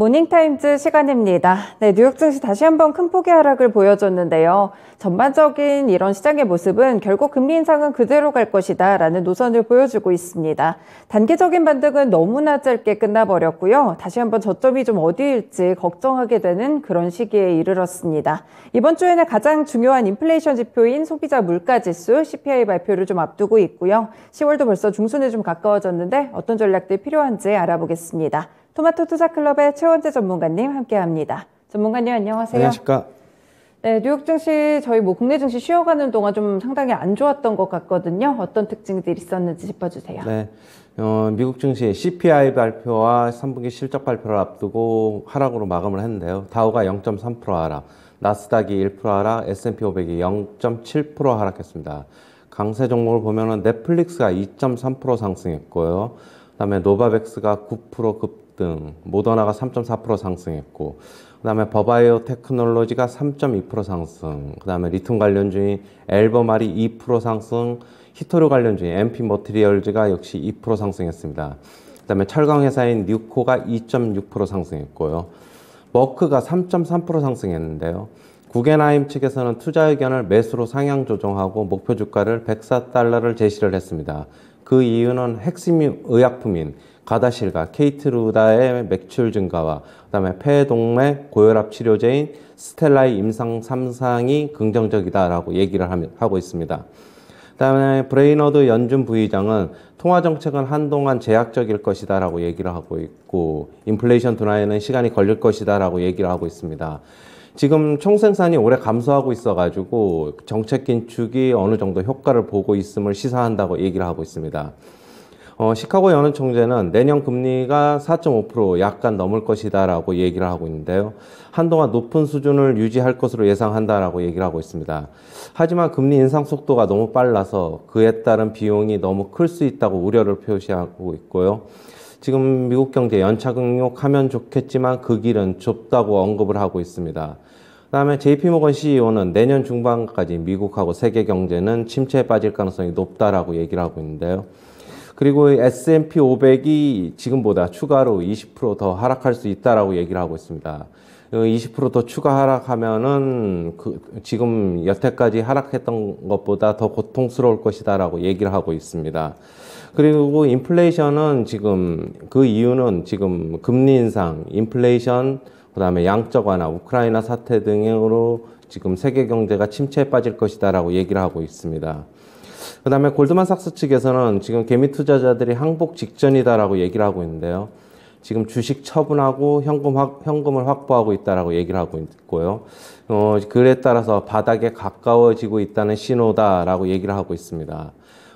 모닝타임즈 시간입니다. 네, 뉴욕 증시 다시 한번 큰 폭의 하락을 보여줬는데요. 전반적인 이런 시장의 모습은 결국 금리 인상은 그대로 갈 것이다 라는 노선을 보여주고 있습니다. 단기적인 반등은 너무나 짧게 끝나버렸고요. 다시 한번 저점이 좀 어디일지 걱정하게 되는 그런 시기에 이르렀습니다. 이번 주에는 가장 중요한 인플레이션 지표인 소비자 물가지수 CPI 발표를 좀 앞두고 있고요. 10월도 벌써 중순에 좀 가까워졌는데 어떤 전략들이 필요한지 알아보겠습니다. 토마토 투자클럽의 최원재 전문가님 함께합니다. 전문가님 안녕하세요. 안녕하십니까. 네, 뉴욕 증시 저희 국내 증시 쉬어가는 동안 좀 상당히 안 좋았던 것 같거든요. 어떤 특징들이 있었는지 짚어주세요. 네, 미국 증시 CPI 발표와 3분기 실적 발표를 앞두고 하락으로 마감을 했는데요. 다우가 0.3% 하락, 나스닥이 1% 하락, S&P 500이 0.7% 하락했습니다. 강세 종목을 보면은 넷플릭스가 2.3% 상승했고요. 그다음에 노바백스가 9% 급등, 모더나가 3.4% 상승했고, 그다음에 버바이오 테크놀로지가 3.2% 상승, 그다음에 리튬 관련주인 엘버말이 2% 상승, 히토류 관련주인 MP 머티리얼즈가 역시 2% 상승했습니다. 그다음에 철강 회사인 뉴코가 2.6% 상승했고요. 머크가 3.3% 상승했는데요. 구겐하임 측에서는 투자 의견을 매수로 상향 조정하고 목표 주가를 104달러를 제시를 했습니다. 그 이유는 핵심 의약품인 가다실과 케이트루다의 매출 증가와 그다음에 폐동맥 고혈압 치료제인 스텔라의 임상 3상이 긍정적이다라고 얘기를 하고 있습니다. 그다음에 브레이너드 연준 부의장은 통화 정책은 한동안 제약적일 것이다라고 얘기를 하고 있고 인플레이션 둔화에는 시간이 걸릴 것이다라고 얘기를 하고 있습니다. 지금 총생산이 올해 감소하고 있어가지고 정책 긴축이 어느 정도 효과를 보고 있음을 시사한다고 얘기를 하고 있습니다. 시카고 연은총재는 내년 금리가 4.5% 약간 넘을 것이다라고 얘기를 하고 있는데요. 한동안 높은 수준을 유지할 것으로 예상한다라고 얘기를 하고 있습니다. 하지만 금리 인상 속도가 너무 빨라서 그에 따른 비용이 너무 클 수 있다고 우려를 표시하고 있고요. 지금 미국 경제 연차 극복하면 좋겠지만 그 길은 좁다고 언급을 하고 있습니다. 그다음에 JP모건 CEO는 내년 중반까지 미국하고 세계 경제는 침체에 빠질 가능성이 높다라고 얘기를 하고 있는데요. 그리고 S&P 500이 지금보다 추가로 20% 더 하락할 수 있다라고 얘기를 하고 있습니다. 20% 더 추가 하락하면은 지금 여태까지 하락했던 것보다 더 고통스러울 것이다라고 얘기를 하고 있습니다. 그리고 인플레이션은 지금 그 이유는 지금 금리 인상, 인플레이션, 그다음에 양적 완화, 우크라이나 사태 등으로 지금 세계 경제가 침체에 빠질 것이다라고 얘기를 하고 있습니다. 그다음에 골드만삭스 측에서는 지금 개미 투자자들이 항복 직전이다라고 얘기를 하고 있는데요. 지금 주식 처분하고 현금을 확보하고 있다라고 얘기를 하고 있고요. 그에 따라서 바닥에 가까워지고 있다는 신호다라고 얘기를 하고 있습니다.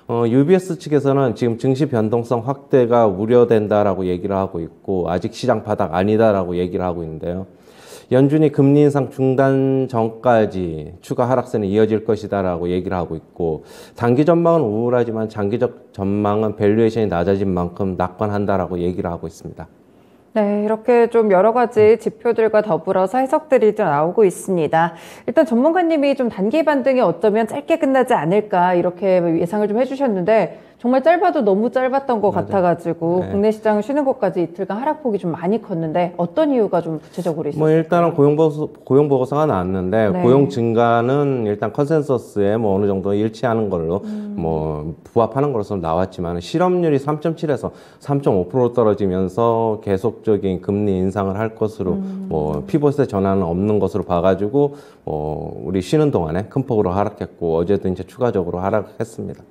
UBS 측에서는 지금 증시 변동성 확대가 우려된다라고 얘기를 하고 있고 아직 시장 바닥 아니다라고 얘기를 하고 있는데요. 연준이 금리 인상 중단 전까지 추가 하락세는 이어질 것이다라고 얘기를 하고 있고 단기 전망은 우울하지만 장기적 전망은 밸류에이션이 낮아진 만큼 낙관한다라고 얘기를 하고 있습니다. 네, 이렇게 좀 여러 가지 지표들과 더불어서 해석들이 좀 나오고 있습니다. 일단 전문가님이 좀 단기 반등이 어쩌면 짧게 끝나지 않을까 이렇게 예상을 좀 해주셨는데 정말 짧아도 너무 짧았던 것 같아가지고 네. 국내 시장을 쉬는 것까지 이틀간 하락폭이 좀 많이 컸는데 어떤 이유가 좀 구체적으로 있었을까요? 일단은 고용보고서가 나왔는데 네. 고용 증가는 일단 컨센서스에 어느 정도 일치하는 걸로 부합하는 걸로서 나왔지만 실업률이 3.7에서 3.5% 떨어지면서 계속적인 금리 인상을 할 것으로 피벗의 전환은 없는 것으로 봐가지고 우리 쉬는 동안에 큰 폭으로 하락했고 어제도 이제 추가적으로 하락했습니다.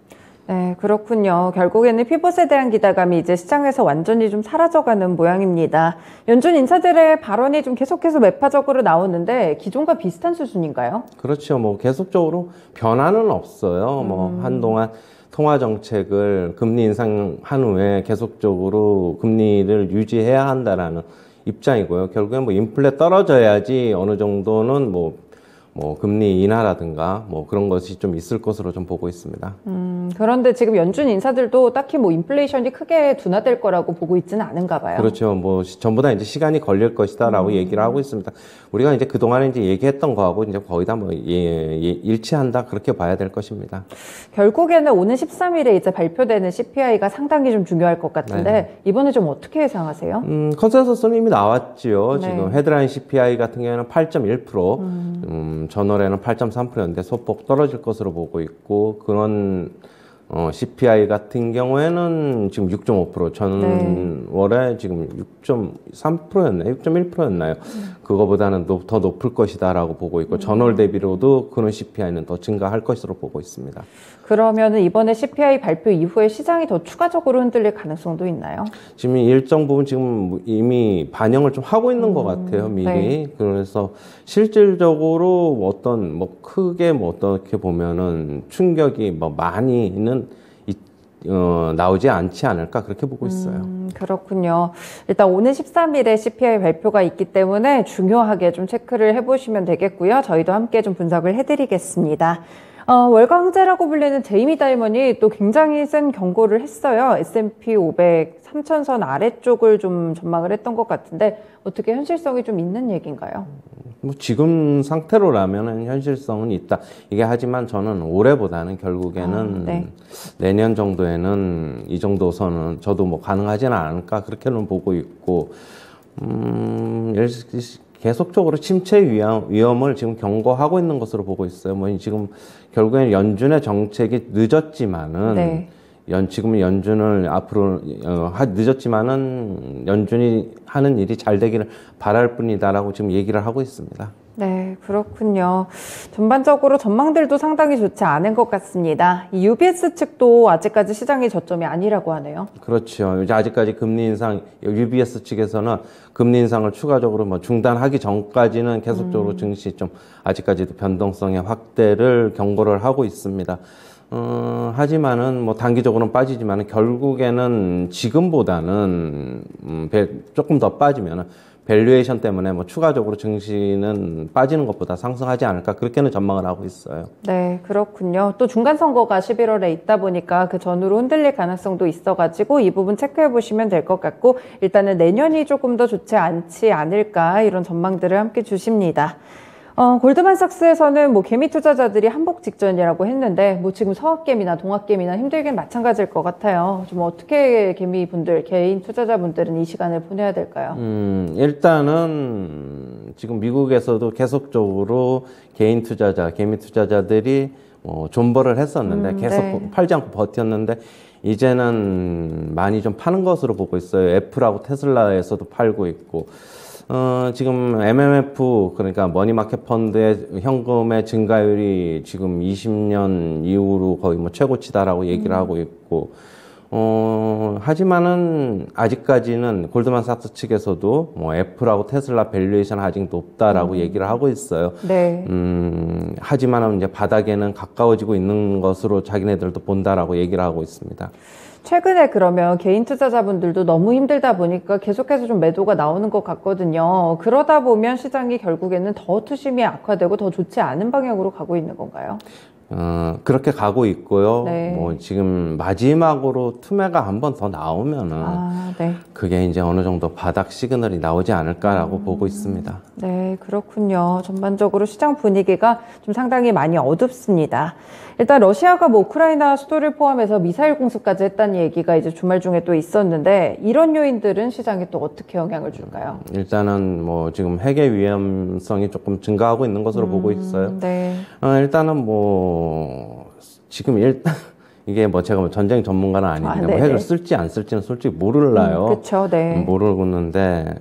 네, 그렇군요. 결국에는 피벗에 대한 기대감이 이제 시장에서 완전히 좀 사라져가는 모양입니다. 연준 인사들의 발언이 좀 계속해서 매파적으로 나오는데 기존과 비슷한 수준인가요? 그렇죠. 계속적으로 변화는 없어요. 한동안 통화 정책을 금리 인상한 후에 계속적으로 금리를 유지해야 한다라는 입장이고요. 결국엔 인플레 떨어져야지 어느 정도는 뭐 금리 인하라든가 뭐 그런 것이 좀 있을 것으로 좀 보고 있습니다. 그런데 지금 연준 인사들도 딱히 뭐 인플레이션이 크게 둔화될 거라고 보고 있지는 않은가 봐요. 그렇죠. 뭐 전부 다 이제 시간이 걸릴 것이다라고 얘기를 하고 있습니다. 우리가 이제 그 동안에 이제 얘기했던 거하고 이제 거의 다 뭐 일치한다 그렇게 봐야 될 것입니다. 결국에는 오는 13일에 이제 발표되는 CPI가 상당히 좀 중요할 것 같은데 네. 이번에 좀 어떻게 예상하세요? 컨센서스는 이미 나왔지요. 네. 지금 헤드라인 CPI 같은 경우에는 8.1%, 전월에는 8.3%였는데 소폭 떨어질 것으로 보고 있고 그런 CPI 같은 경우에는 지금 6.5%, 전월에 지금 6.3%였나요? 6.1%였나요? 그거보다는 더 높을 것이다라고 보고 있고 전월 대비로도 그런 CPI는 더 증가할 것으로 보고 있습니다. 그러면은 이번에 CPI 발표 이후에 시장이 더 추가적으로 흔들릴 가능성도 있나요? 지금 일정 부분 지금 이미 반영을 좀 하고 있는 것 같아요, 미리. 네. 그래서 실질적으로 어떤 뭐 크게 뭐 어떻게 보면은 충격이 뭐 많이는 나오지 않지 않을까 그렇게 보고 있어요. 그렇군요. 일단 오는 13일에 CPI 발표가 있기 때문에 중요하게 좀 체크를 해보시면 되겠고요. 저희도 함께 좀 분석을 해드리겠습니다. 월가 황제라고 불리는 제이미 다이먼이 또 굉장히 센 경고를 했어요. S&P 500 3000선 아래쪽을 좀 전망을 했던 것 같은데 어떻게 현실성이 좀 있는 얘기인가요? 뭐 지금 상태로라면은 현실성은 있다. 이게 하지만 저는 올해보다는 결국에는 네. 내년 정도에는 이 정도 선은 저도 뭐 가능하지는 않을까 그렇게는 보고 있고 계속적으로 침체 위험을 지금 경고하고 있는 것으로 보고 있어요. 뭐 지금 결국에는 연준의 정책이 늦었지만은 네. 지금은 연준을 앞으로 늦었지만은 연준이 하는 일이 잘 되기를 바랄 뿐이다라고 지금 얘기를 하고 있습니다. 네, 그렇군요. 전반적으로 전망들도 상당히 좋지 않은 것 같습니다. 이 UBS 측도 아직까지 시장의 저점이 아니라고 하네요. 그렇죠. 이제 아직까지 금리 인상, UBS 측에서는 금리 인상을 추가적으로 뭐 중단하기 전까지는 계속적으로 증시 좀 아직까지도 변동성의 확대를 경고를 하고 있습니다. 하지만은 뭐 단기적으로는 빠지지만은 결국에는 지금보다는 조금 더 빠지면은 밸류에이션 때문에 뭐 추가적으로 증시는 빠지는 것보다 상승하지 않을까 그렇게는 전망을 하고 있어요. 네, 그렇군요. 또 중간 선거가 11월에 있다 보니까 그 전후로 흔들릴 가능성도 있어가지고 이 부분 체크해 보시면 될 것 같고 일단은 내년이 조금 더 좋지 않지 않을까 이런 전망들을 함께 주십니다. 골드만삭스에서는 뭐 개미 투자자들이 한복 직전이라고 했는데 뭐 지금 서학개미나 동학개미나 힘들긴 마찬가지일 것 같아요. 좀 어떻게 개미 분들, 개인 투자자분들은 이 시간을 보내야 될까요? 일단은 지금 미국에서도 계속적으로 개미 투자자들이 존버를 했었는데 계속 네. 팔지 않고 버텼는데 이제는 많이 좀 파는 것으로 보고 있어요. 애플하고 테슬라에서도 팔고 있고. 지금 MMF, 그러니까 머니마켓 펀드의 현금의 증가율이 지금 20년 이후로 거의 뭐 최고치다라고 얘기를 하고 있고, 하지만은 아직까지는 골드만삭스 측에서도 뭐 애플하고 테슬라 밸류에이션 아직 높다라고 얘기를 하고 있어요. 네. 하지만은 이제 바닥에는 가까워지고 있는 것으로 자기네들도 본다라고 얘기를 하고 있습니다. 최근에 그러면 개인 투자자분들도 너무 힘들다 보니까 계속해서 좀 매도가 나오는 것 같거든요. 그러다 보면 시장이 결국에는 더 투심이 악화되고 더 좋지 않은 방향으로 가고 있는 건가요? 그렇게 가고 있고요. 네. 뭐 지금 마지막으로 투매가 한 번 더 나오면은 네. 그게 이제 어느 정도 바닥 시그널이 나오지 않을까라고 보고 있습니다. 네, 그렇군요. 전반적으로 시장 분위기가 좀 상당히 많이 어둡습니다. 일단 러시아가 뭐 우크라이나 수도를 포함해서 미사일 공습까지 했다는 얘기가 이제 주말 중에 또 있었는데 이런 요인들은 시장에 또 어떻게 영향을 줄까요? 일단은 뭐 지금 핵의 위험성이 조금 증가하고 있는 것으로 보고 있어요. 네. 일단은 뭐 지금 이게 뭐 제가 뭐 전쟁 전문가는 아닌데 뭐 네네. 핵을 쓸지 안 쓸지는 솔직히 모를라요. 그렇죠. 네. 모르겠는데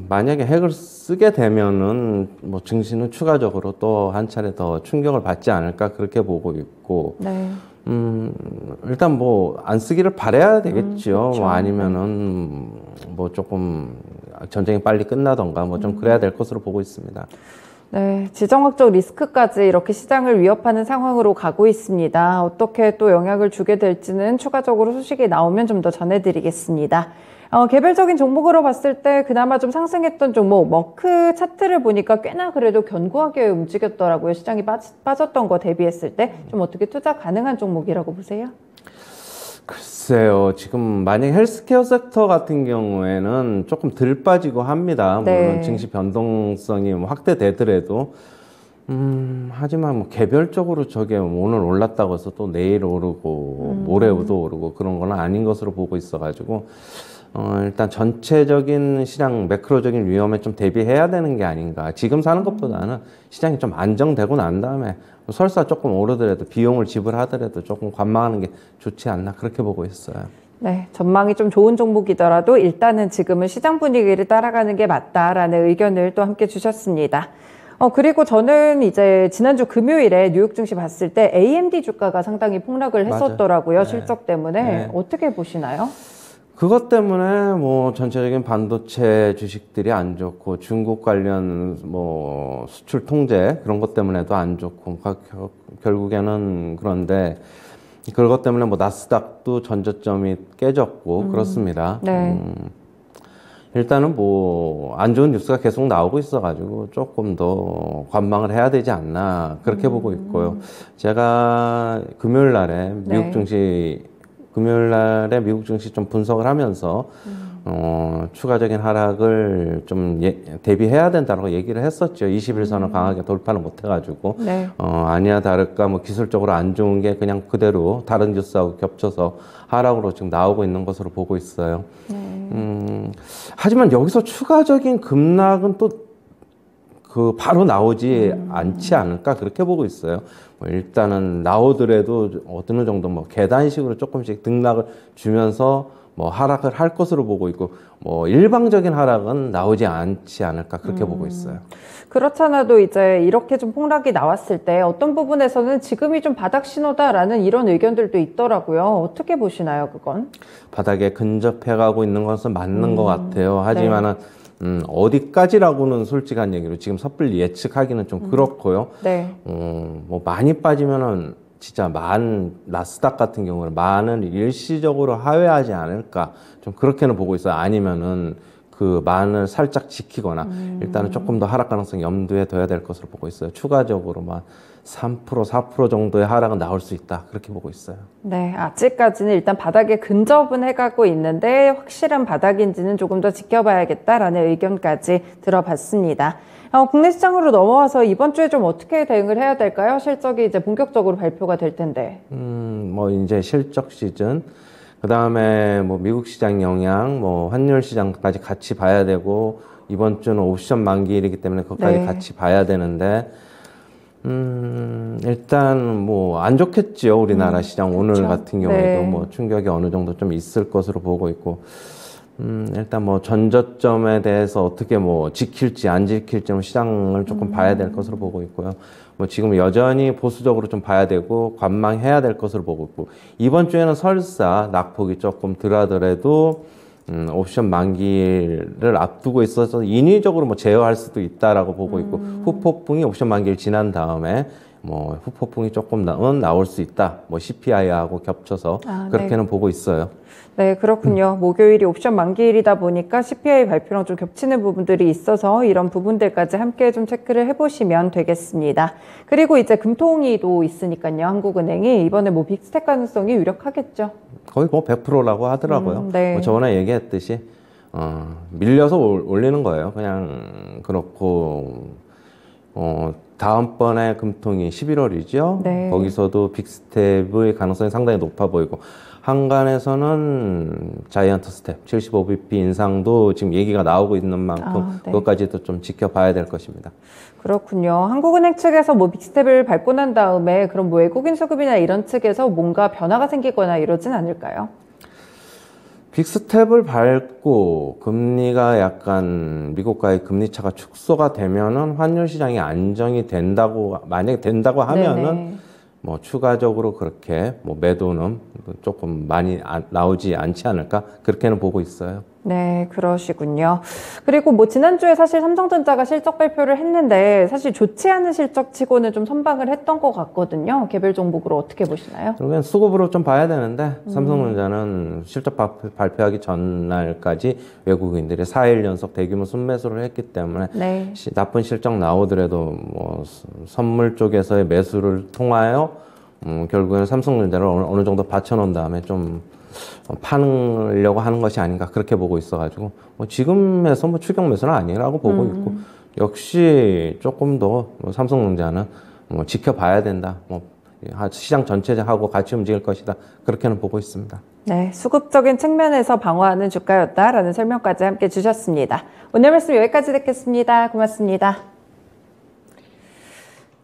만약에 핵을 쓰게 되면은 뭐 증시는 추가적으로 또 한 차례 더 충격을 받지 않을까 그렇게 보고 있고 네. 일단 뭐 안 쓰기를 바라야 되겠죠. 그렇죠. 뭐 아니면은 뭐 조금 전쟁이 빨리 끝나던가 뭐 좀 그래야 될 것으로 보고 있습니다. 네, 지정학적 리스크까지 이렇게 시장을 위협하는 상황으로 가고 있습니다. 어떻게 또 영향을 주게 될지는 추가적으로 소식이 나오면 좀 더 전해드리겠습니다. 개별적인 종목으로 봤을 때 그나마 좀 상승했던 종목, 머크 차트를 보니까 꽤나 그래도 견고하게 움직였더라고요. 시장이 빠졌던 거 대비했을 때 좀 어떻게 투자 가능한 종목이라고 보세요? 글쎄요, 지금 만약 헬스케어 섹터 같은 경우에는 조금 덜 빠지고 합니다. 네. 물론 증시 변동성이 확대되더라도. 하지만 뭐 개별적으로 저게 오늘 올랐다고 해서 또 내일 오르고 모레도 오르고 그런 건 아닌 것으로 보고 있어가지고 일단 전체적인 시장 매크로적인 위험에 좀 대비해야 되는 게 아닌가. 지금 사는 것보다는 시장이 좀 안정되고 난 다음에 설사 조금 오르더라도 비용을 지불하더라도 조금 관망하는 게 좋지 않나 그렇게 보고 있어요. 네, 전망이 좀 좋은 종목이더라도 일단은 지금은 시장 분위기를 따라가는 게 맞다라는 의견을 또 함께 주셨습니다. 그리고 저는 이제 지난주 금요일에 뉴욕 증시 봤을 때 AMD 주가가 상당히 폭락을 했었더라고요. 네. 실적 때문에. 네. 어떻게 보시나요? 그것 때문에 뭐 전체적인 반도체 주식들이 안 좋고 중국 관련 뭐 수출 통제 그런 것 때문에도 안 좋고 결국에는 그런데 그것 때문에 뭐 나스닥도 전저점이 깨졌고 그렇습니다. 네. 일단은 뭐 안 좋은 뉴스가 계속 나오고 있어가지고 조금 더 관망을 해야 되지 않나 그렇게 보고 있고요. 제가 금요일 날에 미국 증시 좀 분석을 하면서 추가적인 하락을 좀 대비해야 된다고 얘기를 했었죠. 21선을 강하게 돌파를 못 해가지고 네. 아니야 다를까 뭐 기술적으로 안 좋은 게 그냥 그대로 다른 뉴스하고 겹쳐서 하락으로 지금 나오고 있는 것으로 보고 있어요. 하지만 여기서 추가적인 급락은 또 바로 나오지 않지 않을까 그렇게 보고 있어요. 뭐 일단은 나오더라도 어느 정도 뭐 계단식으로 조금씩 등락을 주면서 뭐 하락을 할 것으로 보고 있고 뭐 일방적인 하락은 나오지 않지 않을까 그렇게 보고 있어요. 그렇잖아도 이제 이렇게 좀 폭락이 나왔을 때 어떤 부분에서는 지금이 좀 바닥 신호다라는 이런 의견들도 있더라고요. 어떻게 보시나요, 그건? 바닥에 근접해 가고 있는 것은 맞는 것 같아요. 하지만은 어디까지라고는 솔직한 얘기로 지금 섣불리 예측하기는 좀 그렇고요. 네. 뭐 많이 빠지면은 진짜 나스닥 같은 경우는 만을 일시적으로 하회하지 않을까 좀 그렇게는 보고 있어요. 아니면은 그 만을 살짝 지키거나 일단은 조금 더 하락 가능성 염두에 둬야 될 것으로 보고 있어요. 추가적으로만 3%, 4% 정도의 하락은 나올 수 있다. 그렇게 보고 있어요. 네, 아직까지는 일단 바닥에 근접은 해가고 있는데 확실한 바닥인지는 조금 더 지켜봐야겠다라는 의견까지 들어봤습니다. 국내 시장으로 넘어와서 이번 주에 좀 어떻게 대응을 해야 될까요? 실적이 이제 본격적으로 발표가 될 텐데. 뭐 이제 실적 시즌, 그 다음에 뭐 미국 시장 영향, 뭐 환율 시장까지 같이 봐야 되고 이번 주는 옵션 만기일이기 때문에 그것까지 같이 봐야 되는데. 일단 뭐 안 좋겠지요. 우리나라 시장 오늘 그렇죠. 같은 경우에도 뭐 충격이 어느 정도 좀 있을 것으로 보고 있고 일단 뭐 전저점에 대해서 어떻게 뭐 지킬지 안 지킬지는 시장을 조금 봐야 될 것으로 보고 있고요. 뭐 지금 여전히 보수적으로 좀 봐야 되고 관망해야 될 것으로 보고 있고 이번 주에는 설사 낙폭이 조금 덜하더라도 옵션 만기를 앞두고 있어서 인위적으로 뭐 제어할 수도 있다라고 보고 있고 후폭풍이 옵션 만기를 지난 다음에 뭐 후폭풍이 조금 나올 수 있다. 뭐 CPI하고 겹쳐서 그렇게는 보고 있어요. 네, 그렇군요. 목요일이 옵션 만기일이다 보니까 CPI 발표랑 좀 겹치는 부분들이 있어서 이런 부분들까지 함께 좀 체크를 해보시면 되겠습니다. 그리고 이제 금통위도 있으니까요. 한국은행이 이번에 뭐 빅스텝 가능성이 유력하겠죠. 거의 뭐 100%라고 하더라고요. 네. 뭐 저번에 얘기했듯이 밀려서 올리는 거예요. 그냥 그렇고 다음번에 금통위 11월이죠. 네. 거기서도 빅스텝의 가능성이 상당히 높아 보이고 한간에서는 자이언트 스텝 75bp 인상도 지금 얘기가 나오고 있는 만큼 그것까지도 좀 지켜봐야 될 것입니다. 그렇군요. 한국은행 측에서 뭐 빅스텝을 밟고 난 다음에 그럼 뭐 외국인 수급이나 이런 측에서 뭔가 변화가 생기거나 이러진 않을까요? 빅스텝을 밟고 금리가 약간 미국과의 금리 차가 축소가 되면은 환율 시장이 안정이 된다고 만약에 된다고 하면은 뭐 추가적으로 그렇게 뭐 매도는 조금 많이 나오지 않지 않을까 그렇게는 보고 있어요. 네, 그러시군요. 그리고 뭐 지난주에 사실 삼성전자가 실적 발표를 했는데 사실 좋지 않은 실적치고는 좀 선방을 했던 것 같거든요. 개별 종목으로 어떻게 보시나요? 그러면 수급으로 좀 봐야 되는데 삼성전자는 실적 발표하기 전날까지 외국인들이 4일 연속 대규모 순매수를 했기 때문에 네. 나쁜 실적 나오더라도 뭐 선물 쪽에서의 매수를 통하여 결국에는 삼성전자를 어느 정도 받쳐놓은 다음에 좀 파려고 하는 것이 아닌가 그렇게 보고 있어가지고 뭐 지금에서 뭐 추격 매수는 아니라고 보고 있고 역시 조금 더 삼성전자는 뭐 지켜봐야 된다. 뭐 시장 전체하고 같이 움직일 것이다. 그렇게는 보고 있습니다. 네, 수급적인 측면에서 방어하는 주가였다라는 설명까지 함께 주셨습니다. 오늘 말씀 여기까지 듣겠습니다. 고맙습니다.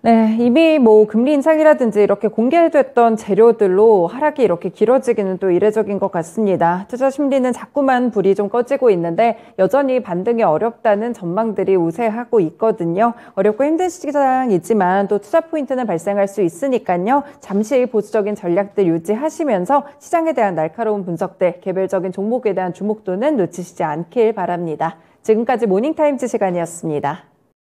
네, 이미 뭐 금리 인상이라든지 이렇게 공개됐던 재료들로 하락이 이렇게 길어지기는 또 이례적인 것 같습니다. 투자 심리는 자꾸만 불이 좀 꺼지고 있는데 여전히 반등이 어렵다는 전망들이 우세하고 있거든요. 어렵고 힘든 시장이지만 또 투자 포인트는 발생할 수 있으니까요. 잠시 보수적인 전략들 유지하시면서 시장에 대한 날카로운 분석들, 개별적인 종목에 대한 주목도는 놓치시지 않길 바랍니다. 지금까지 모닝타임즈 시간이었습니다.